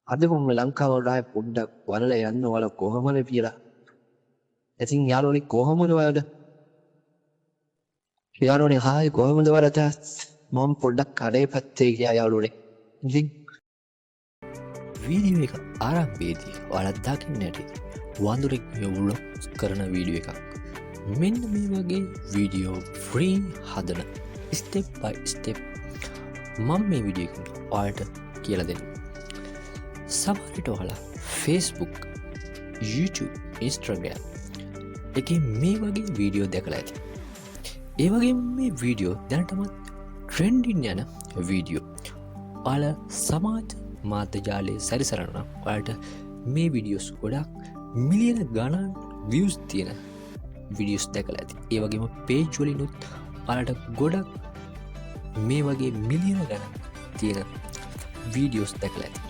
අද කොහොම ලංකාවට ආයේ පොඩ්ඩක් වලලා යන්න ඔයාලා කොහමද කියලා. ඉතින් යාළුවනේ කොහමද ඔයාලට? යාළුවනේ හායි කොහමද ඔයාලට? මම පොඩ්ඩක් කඩේ පැත්තේ ගියා යාළුවනේ. ඉතින් වීඩියෝ එක ආරම්භයේදී ඔයාලා දකින්න ඇති වඳුරෙක් ව්ලොග් කරන වීඩියෝ එකක්. මෙන්න මේ වගේ වීඩියෝ ෆ්‍රී හදන ස්ටෙප් බයි ස්ටෙප් මම මේ වීඩියෝ එකෙන් ඔයාලට කියලා දෙන්න. සමහරට ඔයාලා Facebook, YouTube, Instagram එකේ මේ වගේ වීඩියෝ දැකලා ඇති. ඒ වගේ මේ වීඩියෝ දැනටමත් ට්‍රෙන්ඩින් යන වීඩියෝ. ඔයාලා සමාජ මාධ්‍ය ජාලයේ සැරිසරන ඔයාලට මේ වීඩියෝස් ගොඩක් මිලියන ගණන් views තියෙන වීඩියෝස් දැකලා ඇති. ඒ වගේම page වලිනුත් ඔයාලට ගොඩක් මේ වගේ මිලියන ගණන් තියෙන වීඩියෝස් දැකලා ඇති.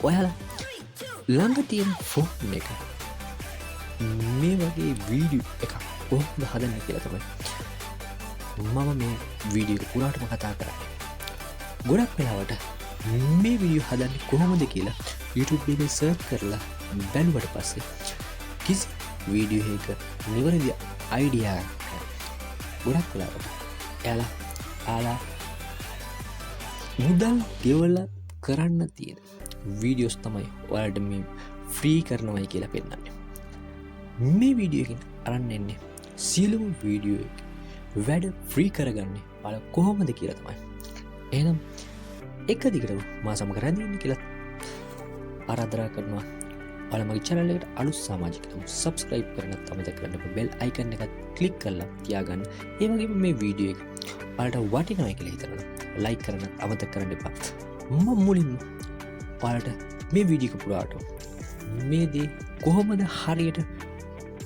ඔයාලා ළඟ තියෙන ෆෝන් එක මේ වගේ වීඩියෝ එකක් කොහොමද හදන්න කියලා තමයි මම මේ වීඩියෝ එක පුරාටම කතා කරන්නේ. ගොඩක් වෙලාවට මේ වීඩියෝ හදන්නේ කොහොමද කියලා YouTube එකේ සර්ච් කරලා බැලුවට පස්සේ කිසි වීඩියෝ එකක නිවැරදි අයිඩියා එකක් ගොඩක් වෙලාවට එයාලා මුදල් ගෙවලා කරන්න තියෙන වීඩියෝස් තමයි ඔයාලට මේ ෆ්‍රී කරනවයි කියලා පෙන්නන්නේ. මේ වීඩියෝ එකෙන් අරන් එන්නේ සියලුම වීඩියෝ එක වැඩ ෆ්‍රී කරගන්නේ ඔයාලා කොහොමද කියලා තමයි. එහෙනම් එක දිගටම මා සමග රැඳෙන්න කියලා ආරාධනා කරනවා. ඔයාලා මගේ channel එකට අලුත් සමාජිකයන් subscribe කරන්නත් අමතක කරන්න එපා. bell icon එක click කරලා තියාගන්න. ඒ වගේම මේ වීඩියෝ එක ඔයාලට වටිනවා කියලා හිතනවා like කරන්නත් අමතක කරන්න එපා. මම මුලින්ම ඔයාලට මේ වීඩියෝ එක පුරාට මේ දේ කොහොමද හරියට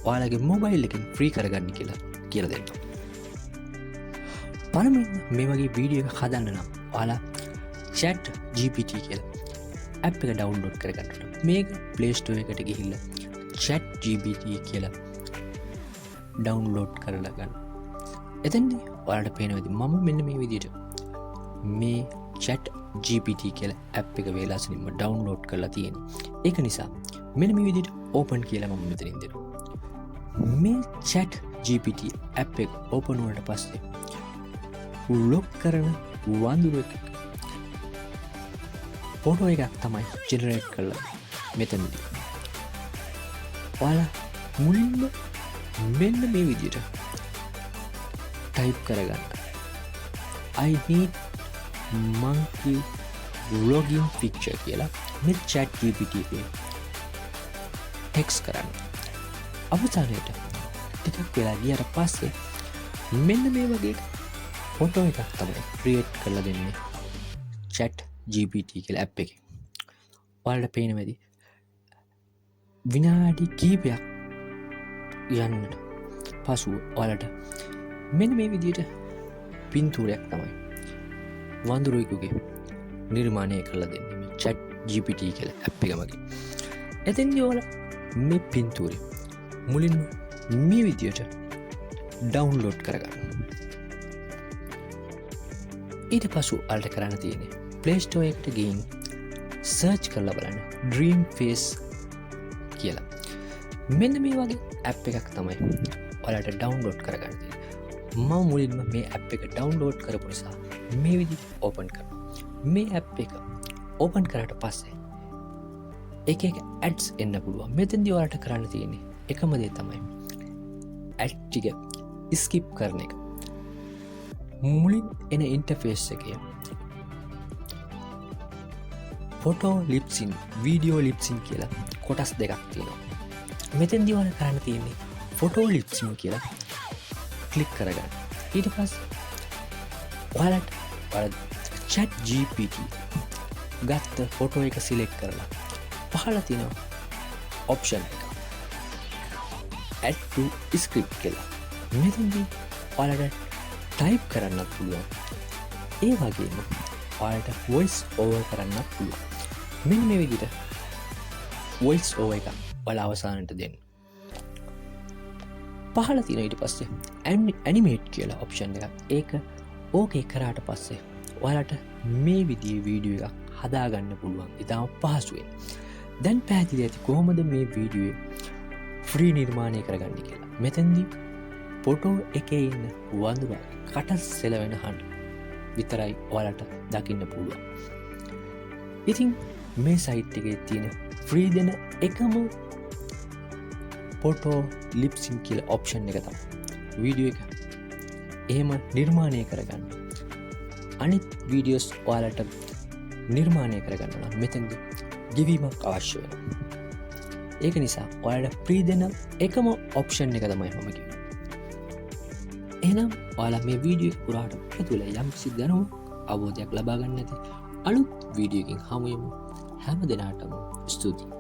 ඔයාලගේ මොබයිල් එකෙන් ෆ්‍රී කරගන්න කියලා දෙන්න. පළමුවෙන් මේ වගේ වීඩියෝ එකක් හදන්න නම් ඔයාලා chat GPT කියලා app එක download කරගන්න ඕනේ. මේක Play Store එකට ගිහිල්ලා chat GPT කියලා download කරලා ගන්න. එතෙන්දී ඔයාලට පේන විදිහ මම මෙන්න මේ විදිහට මේ chat GPT කියලා app එක වේලාසනින්ම download කරලා තියෙනවා. ඒක නිසා මෙන්න මේ විදිහට open කියලා මම මෙතනින් දෙනවා. මේ chat GPT app එක open වුණාට පස්සේ vlog කරන වඳුරෙක් ෆොටෝ එකක් තමයි ජෙනරේට් කරලා මෙතනදී. ඔයාලා මුලින්ම මෙන්න මේ විදිහට ටයිප් කරගන්න. I need monkey vlogging picture කියලා මේ chat GPT එකේ ටෙක්ස්ට් කරන්න. අවසානයේට ටිකක් වෙලා ගියාට පස්සේ මෙන්න මේ වගේ ෆොටෝ එකක් තමයි ක්‍රියේට් කරලා දෙන්නේ chat GPT කියලා app එකේ. ඔයාලට පේන වෙදි විනාඩි කිහිපයක් යන්නට පසුව ඔයාලට මෙන්න මේ විදිහට පින්තූරයක් තමයි වඳුරෙකුගේ නිර්මාණය කරලා දෙන්නේ මේ chat GPT කියලා app එක මගින්. එතෙන්දී ඔයාලා මේ පින්තූරය මුලින්ම මේ විදිහට ඩවුන්ලෝඩ් කරගන්න. ඊට පසු ඔයාලට කරන්න තියෙන්නේ Play Store එකට ගිහින් සර්ච් කරලා බලන්න Dream Face කියලා. මෙන්න මේ වගේ app එකක් තමයි ඔයාලට ඩවුන්ලෝඩ් කරගන්න තියෙන්නේ. මම මුලින්ම මේ app එක ඩවුන්ලෝඩ් කරපු නිසා මේ විදිහට ඕපන් කරනවා. මේ app එක ඕපන් කරාට පස්සේ එක ads එන්න පුළුවන්. මෙතෙන්දී ඔයාලට කරන්න තියෙන්නේ එකම දේ තමයි ad ටික skip කරන එක. මුලින් එන ඉන්ටර්ෆේස් එකේ ෆොටෝ ලිප්සින්, වීඩියෝ ලිප්සින් කියලා කොටස් දෙකක් තියෙනවා. මෙතෙන්දී ඔයාලා කරන්න තියෙන්නේ ෆොටෝ ලිප්සින් කියලා ක්ලික් කරගන්න. ඊට පස්සේ ඔයාලට chat GPT ගත්ත ෆොටෝ එක සිලෙක්ට් කරලා පහළ තියෙන ඔප්ෂන් එක add to script කියලා. මෙතෙන්දී ඔයාලට ටයිප් කරන්නත් පුළුවන්. ඒ වගේම ඔයාලට voice over කරන්නත් පුළුවන්. මෙන්න මේ විදිහට voice over එක ඔයාලා අවසානට දෙන්න. පහළ තියෙන ඊට පස්සේ animate කියලා ඔප්ෂන් එකක්. ඒක ඕකේ කරාට පස්සේ ඔයාලට මේ විදිහේ වීඩියෝ එකක් හදාගන්න පුළුවන් ඉතාම පහසුවෙන්. දැන් පැහැදිලි ඇති කොහොමද මේ වීඩියෝ ෆ්‍රී නිර්මාණය කරගන්න කියලා. මෙතැන්දී ෆොටෝ එකේ ඉන්න වඳුරා කට සෙලවෙන හඬ විතරයි ඔයාලට දකින්න පුළුවන්. ඉතින් මේ සයිට් එකේ තියෙන ෆ්‍රී දෙන එකම ෆොටෝ ලිප්සින් කියලා ඔප්ෂන් එක තමයි වීඩියෝ එක එහෙම නිර්මාණය කරගන්න. අනිත් වීඩියෝස් ඔයාලට නිර්මාණය කරගන්න නම් මෙතෙන්දී ගෙවීමක් අවශ්‍ය වෙනවා. ඒක නිසා ඔයාලට ෆ්‍රී දෙන එකම ඔප්ෂන් එක තමයි මම කිව්වේ. එහෙනම් ඔයාලා මේ වීඩියෝ එක පුරාට තුළ යම්කිසි දැනුමක් අවබෝධයක් ලබා ගන්න ඇති. අලුත් වීඩියෝ එකකින් හමු වෙමු. හැම දිනකටම ස්තුතියි.